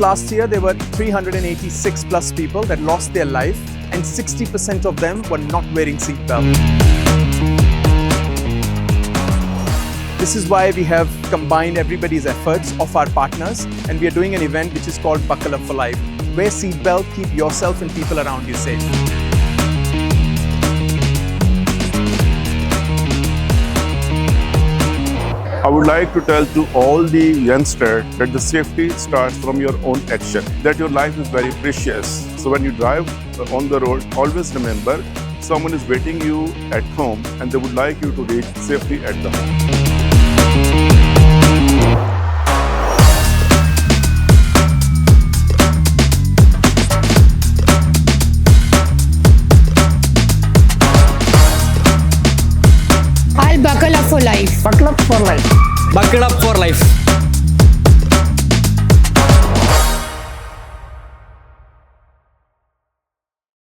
last year, there were 386 plus people that lost their life, and 60% of them were not wearing seatbelt. This is why we have combined everybody's efforts of our partners, and we are doing an event which is called Buckle Up for Life. Wear seatbelt, keep yourself and people around you safe. I would like to tell to all the youngsters that the safety starts from your own action, that your life is very precious. So when you drive on the road, always remember someone is waiting you at home and they would like you to reach safely at the home. I'll buckle up for life. Buckle up for life. Buckle up for life.